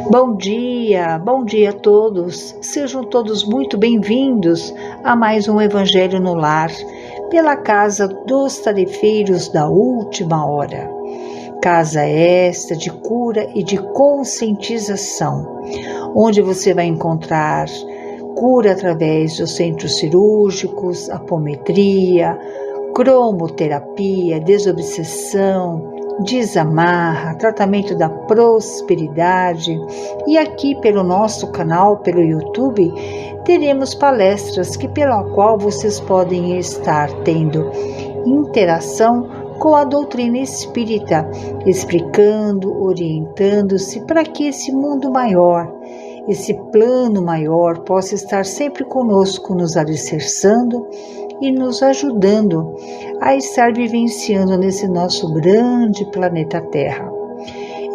Bom dia a todos. Sejam todos muito bem-vindos a mais um Evangelho no Lar, pela Casa dos Tarefeiros da Última Hora. Casa esta de cura e de conscientização, onde você vai encontrar cura através dos centros cirúrgicos, apometria, cromoterapia, desobsessão, desamarra, tratamento da prosperidade. E aqui pelo nosso canal, pelo YouTube, teremos palestras pela qual vocês podem estar tendo interação com a doutrina espírita, explicando, orientando-se para que esse mundo maior, esse plano maior possa estar sempre conosco, nos alicerçando e nos ajudando a estar vivenciando nesse nosso grande planeta Terra.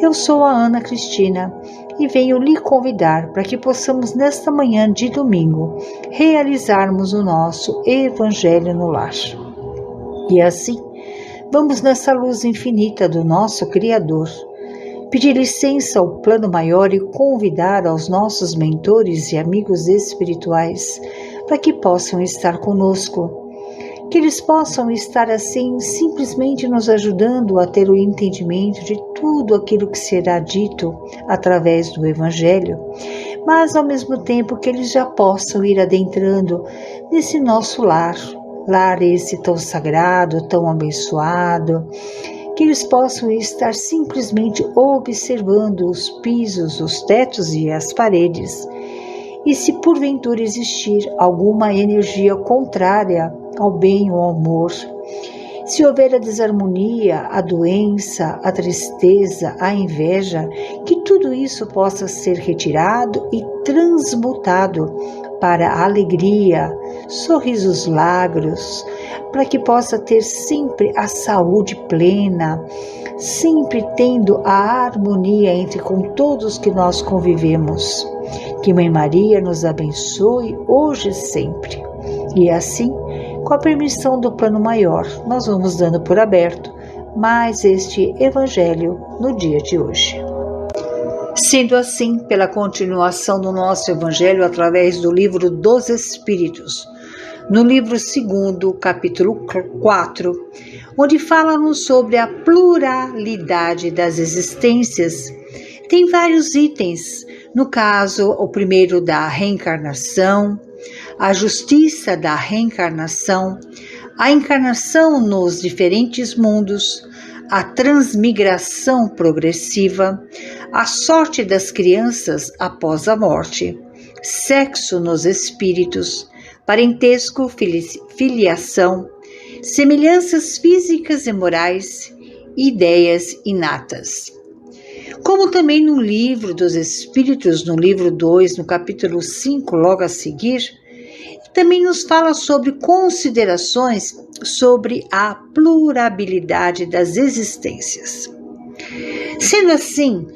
Eu sou a Ana Cristina e venho lhe convidar para que possamos nesta manhã de domingo realizarmos o nosso Evangelho no Lar. E assim, vamos nessa luz infinita do nosso Criador, pedir licença ao plano maior e convidar aos nossos mentores e amigos espirituais para que possam estar conosco, que eles possam estar assim simplesmente nos ajudando a ter o entendimento de tudo aquilo que será dito através do Evangelho, mas ao mesmo tempo que eles já possam ir adentrando nesse nosso lar esse tão sagrado, tão abençoado, que eles possam estar simplesmente observando os pisos, os tetos e as paredes. E se porventura existir alguma energia contrária ao bem ou ao amor, se houver a desarmonia, a doença, a tristeza, a inveja, que tudo isso possa ser retirado e transmutado para a alegria, sorrisos largos, para que possa ter sempre a saúde plena, sempre tendo a harmonia entre com todos que nós convivemos. Que Mãe Maria nos abençoe hoje e sempre. E assim, com a permissão do plano maior, nós vamos dando por aberto mais este Evangelho no dia de hoje. Sendo assim, pela continuação do nosso Evangelho através do Livro dos Espíritos, no livro 2, capítulo 4, onde fala-nos sobre a pluralidade das existências, tem vários itens. No caso, o primeiro da reencarnação, a justiça da reencarnação, a encarnação nos diferentes mundos, a transmigração progressiva, a sorte das crianças após a morte, sexo nos espíritos, parentesco, filiação, semelhanças físicas e morais, ideias inatas. Como também no livro dos Espíritos, no livro 2, no capítulo 5, logo a seguir, também nos fala sobre considerações sobre a pluralidade das existências. Sendo assim,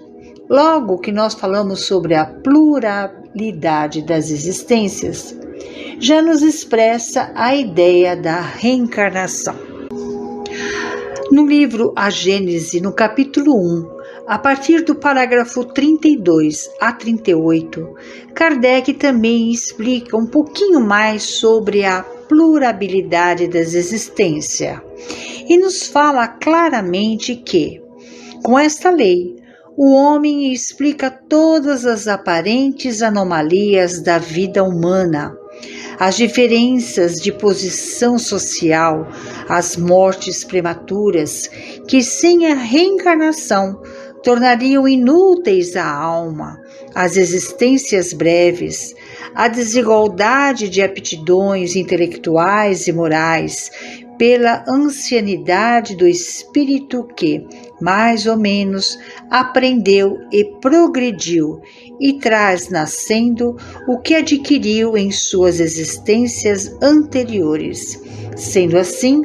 logo que nós falamos sobre a pluralidade das existências, já nos expressa a ideia da reencarnação. No livro A Gênese, no capítulo 1, a partir do parágrafo 32 a 38, Kardec também explica um pouquinho mais sobre a pluralidade das existências e nos fala claramente que, com esta lei, o homem explica todas as aparentes anomalias da vida humana, as diferenças de posição social, as mortes prematuras, que sem a reencarnação tornariam inúteis a alma, as existências breves, a desigualdade de aptidões intelectuais e morais, pela ancianidade do espírito que, mais ou menos, aprendeu e progrediu e traz nascendo o que adquiriu em suas existências anteriores. Sendo assim,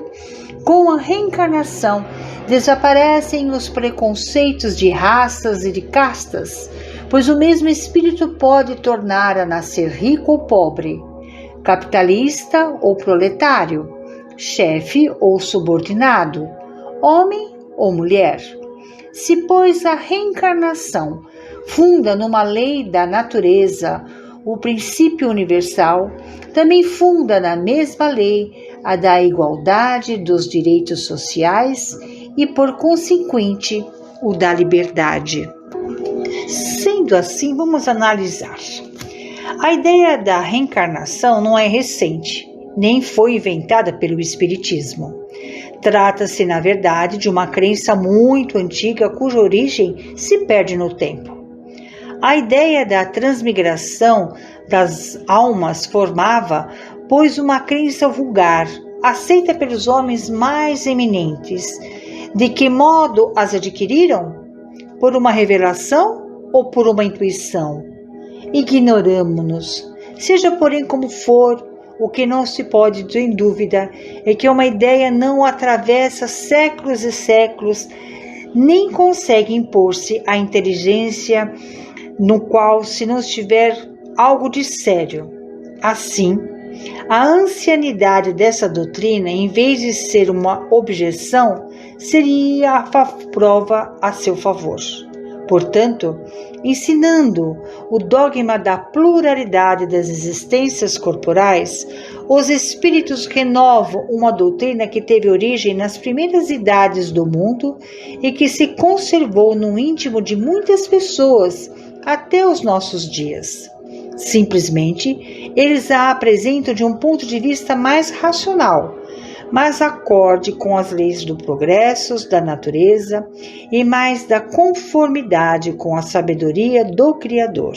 com a reencarnação, desaparecem os preconceitos de raças e de castas, pois o mesmo espírito pode tornar a nascer rico ou pobre, capitalista ou proletário, chefe ou subordinado, homem ou mulher. Se, pois, a reencarnação funda numa lei da natureza o princípio universal, também funda na mesma lei a da igualdade dos direitos sociais e, por consequente, o da liberdade. Sendo assim, vamos analisar. A ideia da reencarnação não é recente, nem foi inventada pelo Espiritismo. Trata-se, na verdade, de uma crença muito antiga cuja origem se perde no tempo. A ideia da transmigração das almas formava, pois, uma crença vulgar, aceita pelos homens mais eminentes. De que modo as adquiriram? Por uma revelação ou por uma intuição? Ignoramo-nos. Seja, porém, como for, o que não se pode ter em dúvida é que uma ideia não atravessa séculos e séculos, nem consegue impor-se à inteligência no qual se não estiver algo de sério. Assim, a ancianidade dessa doutrina, em vez de ser uma objeção, seria a prova a seu favor. Portanto, ensinando o dogma da pluralidade das existências corporais, os espíritos renovam uma doutrina que teve origem nas primeiras idades do mundo e que se conservou no íntimo de muitas pessoas até os nossos dias. Simplesmente, eles a apresentam de um ponto de vista mais racional, mas acorde com as leis do progresso da natureza e mais da conformidade com a sabedoria do Criador,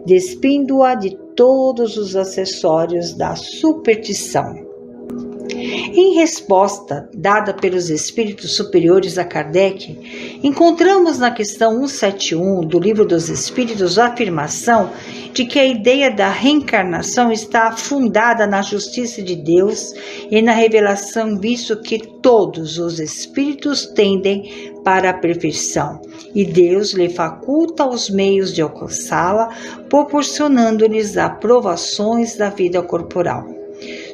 despindo-a de todos os acessórios da superstição. Em resposta dada pelos espíritos superiores a Kardec, encontramos na questão 171 do Livro dos Espíritos a afirmação de que a ideia da reencarnação está fundada na justiça de Deus e na revelação, visto que todos os espíritos tendem para a perfeição, e Deus lhe faculta os meios de alcançá-la, proporcionando-lhes aprovações da vida corporal.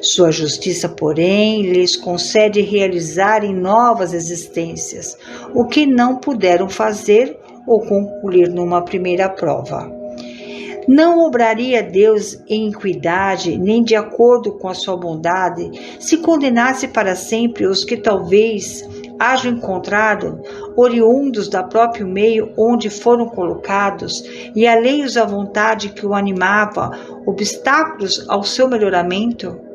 Sua justiça, porém, lhes concede realizar em novas existências o que não puderam fazer ou concluir numa primeira prova. Não obraria Deus em iniquidade, nem de acordo com a sua bondade, se condenasse para sempre os que talvez hajam encontrado, oriundos do próprio meio onde foram colocados, e alheios à vontade que o animava, obstáculos ao seu melhoramento?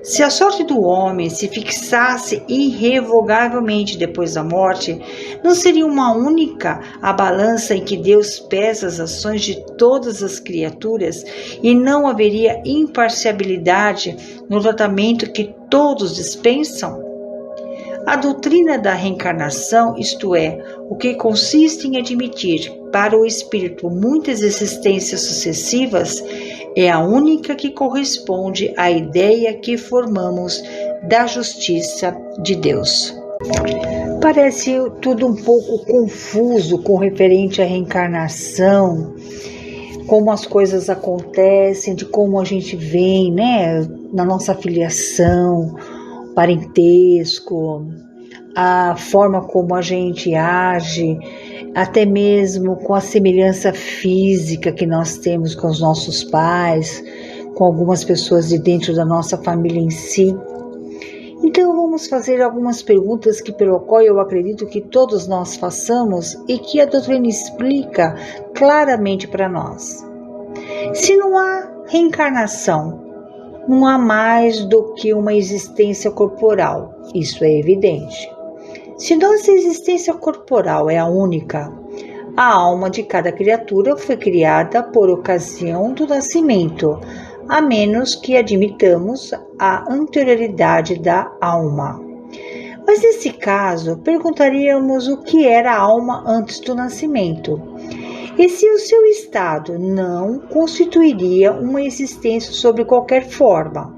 Se a sorte do homem se fixasse irrevogavelmente depois da morte, não seria uma única a balança em que Deus pesa as ações de todas as criaturas e não haveria imparcialidade no tratamento que todos dispensam? A doutrina da reencarnação, isto é, o que consiste em admitir para o espírito muitas existências sucessivas, é a única que corresponde à ideia que formamos da justiça de Deus. Parece tudo um pouco confuso com referente à reencarnação, como as coisas acontecem, de como a gente vem, na nossa filiação, parentesco, a forma como a gente age, até mesmo com a semelhança física que nós temos com os nossos pais, com algumas pessoas de dentro da nossa família em si. Então vamos fazer algumas perguntas pelo qual eu acredito que todos nós façamos e que a doutrina explica claramente para nós. Se não há reencarnação, não há mais do que uma existência corporal, isso é evidente. Se nossa existência corporal é a única, a alma de cada criatura foi criada por ocasião do nascimento, a menos que admitamos a anterioridade da alma. Mas nesse caso, perguntaríamos o que era a alma antes do nascimento, e se o seu estado não constituiria uma existência sob qualquer forma.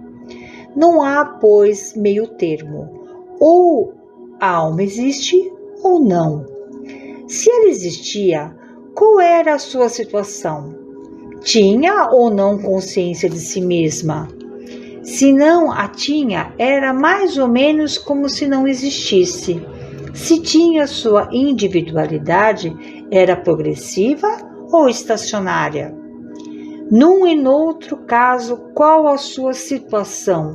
Não há, pois, meio termo, ou a alma existe ou não. Se ela existia, qual era a sua situação? Tinha ou não consciência de si mesma? Se não a tinha, era mais ou menos como se não existisse. Se tinha sua individualidade, era progressiva ou estacionária? Num e noutro caso, qual a sua situação?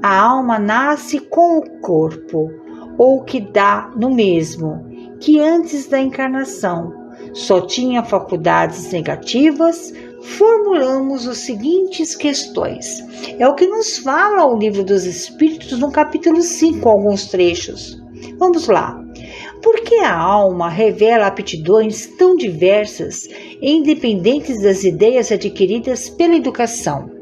A alma nasce com o corpo, ou que dá no mesmo, que antes da encarnação só tinha faculdades negativas? Formulamos as seguintes questões. É o que nos fala o Livro dos Espíritos no capítulo 5, alguns trechos. Vamos lá. Por que a alma revela aptidões tão diversas e independentes das ideias adquiridas pela educação?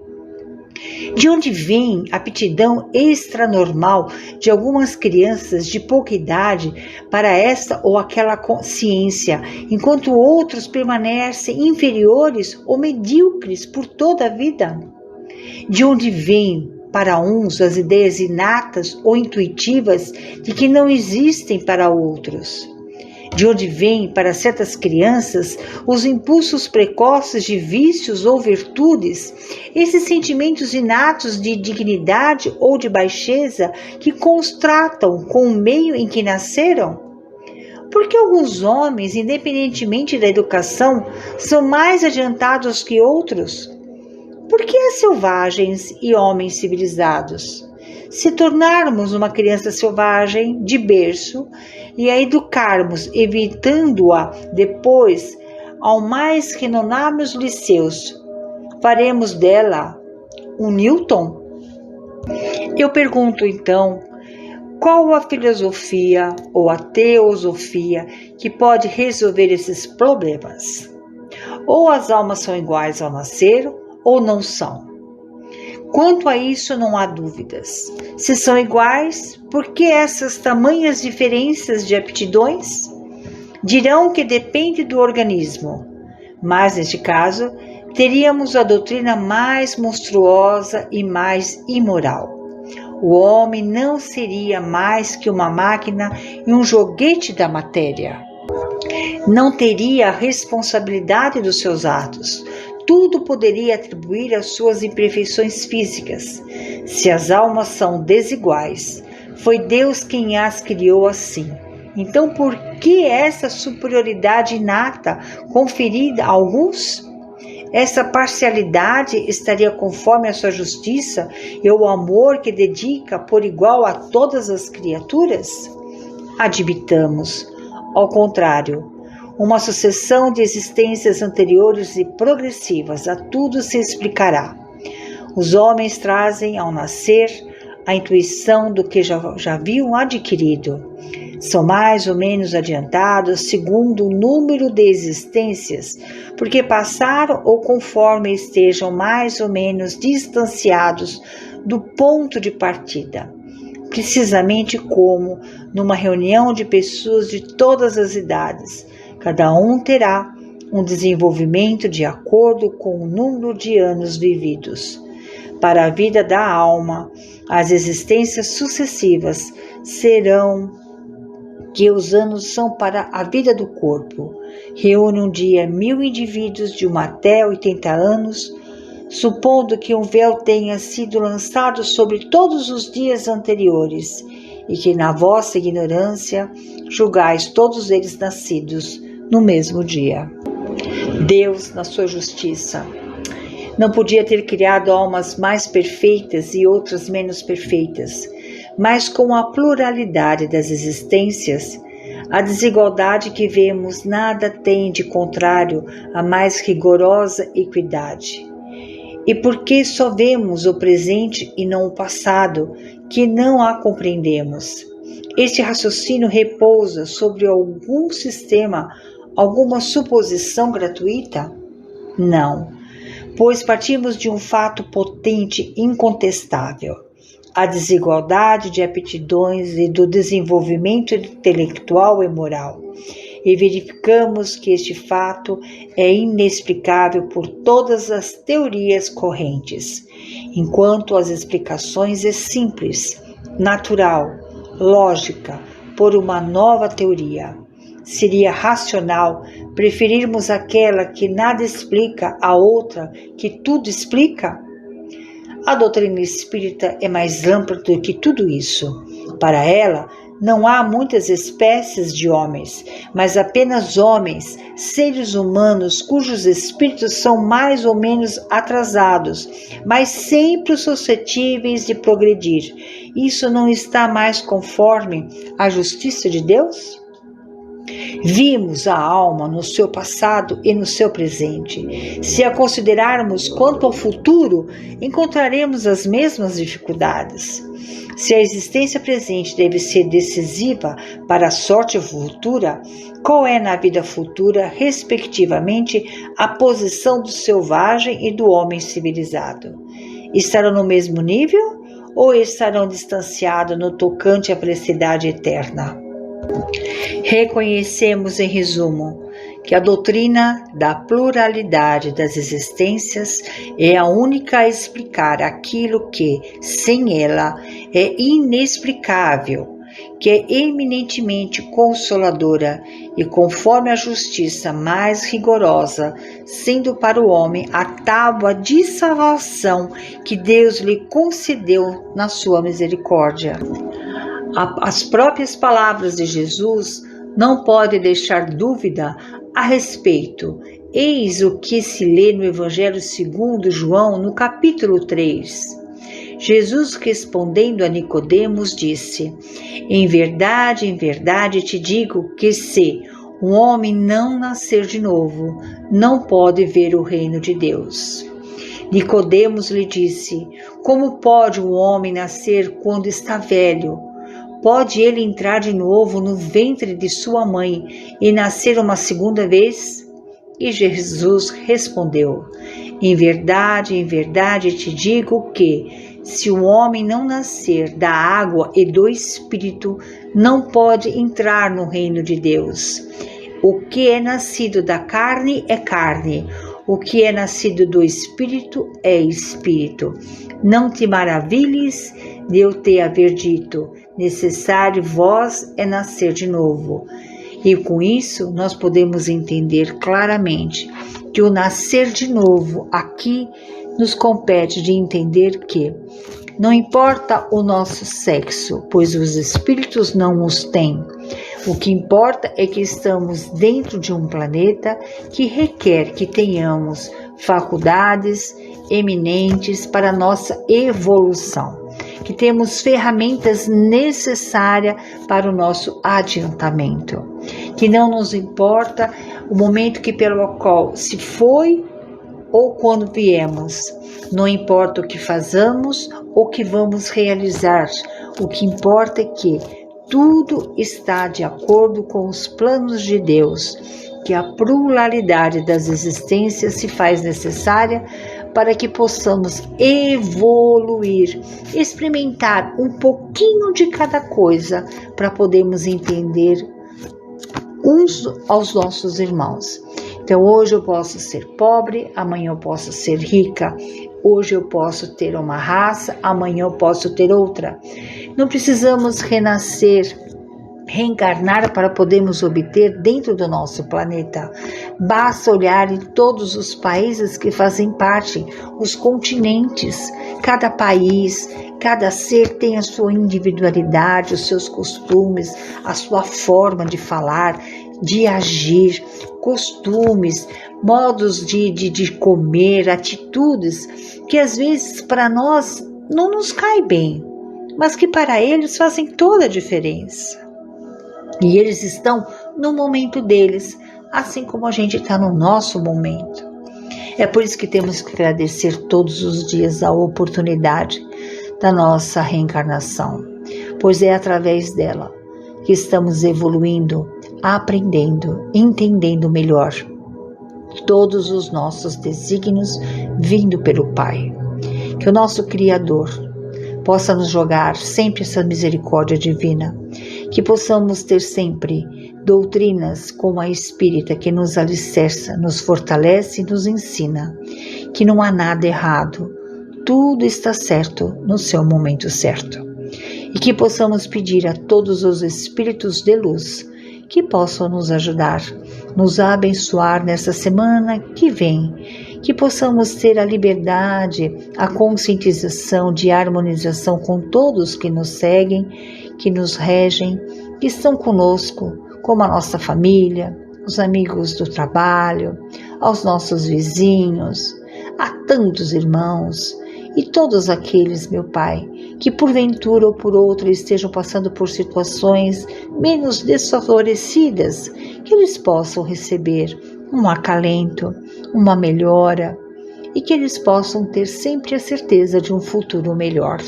De onde vem a aptidão extranormal de algumas crianças de pouca idade para esta ou aquela ciência, enquanto outros permanecem inferiores ou medíocres por toda a vida? De onde vem para uns as ideias inatas ou intuitivas de que não existem para outros? De onde vêm para certas crianças os impulsos precoces de vícios ou virtudes, esses sentimentos inatos de dignidade ou de baixeza que contrastam com o meio em que nasceram? Por que alguns homens, independentemente da educação, são mais adiantados que outros? Por que há selvagens e homens civilizados? Se tornarmos uma criança selvagem de berço e a educarmos, evitando-a depois ao mais renomados liceus, faremos dela um Newton? Eu pergunto então, qual a filosofia ou a teosofia que pode resolver esses problemas? Ou as almas são iguais ao nascer, ou não são? Quanto a isso, não há dúvidas. Se são iguais, por que essas tamanhas diferenças de aptidões? Dirão que depende do organismo, mas neste caso, teríamos a doutrina mais monstruosa e mais imoral. O homem não seria mais que uma máquina e um joguete da matéria. Não teria a responsabilidade dos seus atos. Tudo poderia atribuir às suas imperfeições físicas. Se as almas são desiguais, foi Deus quem as criou assim. Então, por que essa superioridade inata conferida a alguns? Essa parcialidade estaria conforme a sua justiça e o amor que dedica por igual a todas as criaturas? Admitamos, ao contrário, uma sucessão de existências anteriores e progressivas, a tudo se explicará. Os homens trazem ao nascer a intuição do que já haviam adquirido. São mais ou menos adiantados segundo o número de existências, porque passaram ou conforme estejam mais ou menos distanciados do ponto de partida. Precisamente como numa reunião de pessoas de todas as idades, cada um terá um desenvolvimento de acordo com o número de anos vividos. Para a vida da alma, as existências sucessivas serão que os anos são para a vida do corpo. Reúne um dia 1000 indivíduos de 1 até 80 anos, supondo que um véu tenha sido lançado sobre todos os dias anteriores, e que na vossa ignorância julgais todos eles nascidos no mesmo dia. Deus, na sua justiça, não podia ter criado almas mais perfeitas e outras menos perfeitas, mas com a pluralidade das existências, a desigualdade que vemos nada tem de contrário à mais rigorosa equidade. E porque só vemos o presente e não o passado, que não a compreendemos. Este raciocínio repousa sobre algum sistema, alguma suposição gratuita? Não, pois partimos de um fato potente e incontestável. A desigualdade de aptidões e do desenvolvimento intelectual e moral. E verificamos que este fato é inexplicável por todas as teorias correntes, enquanto as explicações é simples, natural, lógica, por uma nova teoria. Seria racional preferirmos aquela que nada explica à outra que tudo explica? A doutrina espírita é mais ampla do que tudo isso. Para ela, não há muitas espécies de homens, mas apenas homens, seres humanos cujos espíritos são mais ou menos atrasados, mas sempre suscetíveis de progredir. Isso não está mais conforme à justiça de Deus? Vimos a alma no seu passado e no seu presente. Se a considerarmos quanto ao futuro, encontraremos as mesmas dificuldades. Se a existência presente deve ser decisiva para a sorte futura, qual é na vida futura, respectivamente, a posição do selvagem e do homem civilizado? Estarão no mesmo nível ou estarão distanciados no tocante à felicidade eterna? Reconhecemos, em resumo, que a doutrina da pluralidade das existências é a única a explicar aquilo que, sem ela, é inexplicável, que é eminentemente consoladora e conforme a justiça mais rigorosa, sendo para o homem a tábua de salvação que Deus lhe concedeu na sua misericórdia. As próprias palavras de Jesus não podem deixar dúvida a respeito. Eis o que se lê no Evangelho segundo João, no capítulo 3. Jesus, respondendo a Nicodemos, disse: em verdade te digo que se um homem não nascer de novo, não pode ver o reino de Deus. Nicodemos lhe disse: como pode um homem nascer quando está velho? Pode ele entrar de novo no ventre de sua mãe e nascer uma segunda vez? E Jesus respondeu: em verdade te digo que, se o homem não nascer da água e do Espírito, não pode entrar no reino de Deus. O que é nascido da carne é carne, o que é nascido do Espírito é Espírito. Não te maravilhes de eu te haver dito: necessário vós é nascer de novo. E com isso nós podemos entender claramente que o nascer de novo aqui nos compete de entender que não importa o nosso sexo, pois os espíritos não os têm. O que importa é que estamos dentro de um planeta que requer que tenhamos faculdades eminentes para nossa evolução, que temos ferramentas necessárias para o nosso adiantamento, que não nos importa o momento que pelo qual se foi ou quando viemos, não importa o que fazamos ou que vamos realizar, o que importa é que tudo está de acordo com os planos de Deus, que a pluralidade das existências se faz necessária para que possamos evoluir, experimentar um pouquinho de cada coisa para podermos entender uns aos nossos irmãos. Então hoje eu posso ser pobre, amanhã eu posso ser rica, hoje eu posso ter uma raça, amanhã eu posso ter outra. Não precisamos renascer, reencarnar para podermos obter dentro do nosso planeta. Basta olhar em todos os países que fazem parte, os continentes. Cada país, cada ser tem a sua individualidade, os seus costumes, a sua forma de falar, de agir, costumes, modos de comer, atitudes que às vezes para nós não nos cai bem, mas que para eles fazem toda a diferença. E eles estão no momento deles, assim como a gente está no nosso momento. É por isso que temos que agradecer todos os dias a oportunidade da nossa reencarnação, pois é através dela que estamos evoluindo, aprendendo, entendendo melhor todos os nossos desígnios vindo pelo Pai. Que o nosso Criador possa nos jogar sempre essa misericórdia divina, que possamos ter sempre doutrinas como a espírita que nos alicerça, nos fortalece e nos ensina que não há nada errado, tudo está certo no seu momento certo. E que possamos pedir a todos os espíritos de luz que possam nos ajudar, nos abençoar nessa semana que vem, que possamos ter a liberdade, a conscientização de harmonização com todos que nos seguem, que nos regem, que estão conosco, como a nossa família, os amigos do trabalho, aos nossos vizinhos, a tantos irmãos e todos aqueles, meu Pai, que porventura ou por outra estejam passando por situações menos desfavorecidas, que eles possam receber um acalento, uma melhora e que eles possam ter sempre a certeza de um futuro melhor.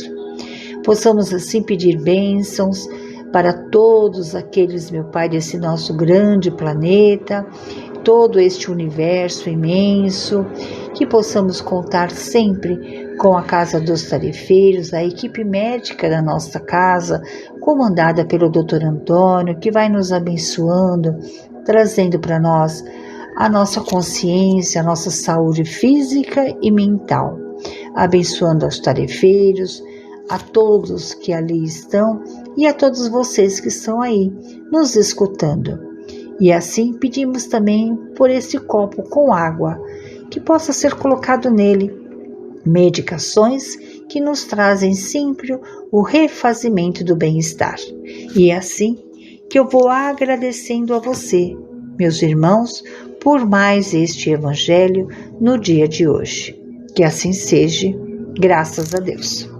Possamos assim pedir bênçãos para todos aqueles, meu Pai, desse nosso grande planeta, todo este universo imenso, que possamos contar sempre com a Casa dos Tarefeiros, a equipe médica da nossa casa, comandada pelo Dr. Antônio, que vai nos abençoando, trazendo para nós a nossa consciência, a nossa saúde física e mental, abençoando aos tarefeiros, a todos que ali estão e a todos vocês que estão aí nos escutando. E assim pedimos também por esse copo com água, que possa ser colocado nele medicações que nos trazem sempre o refazimento do bem-estar. E é assim que eu vou agradecendo a você, meus irmãos, por mais este evangelho no dia de hoje. Que assim seja, graças a Deus.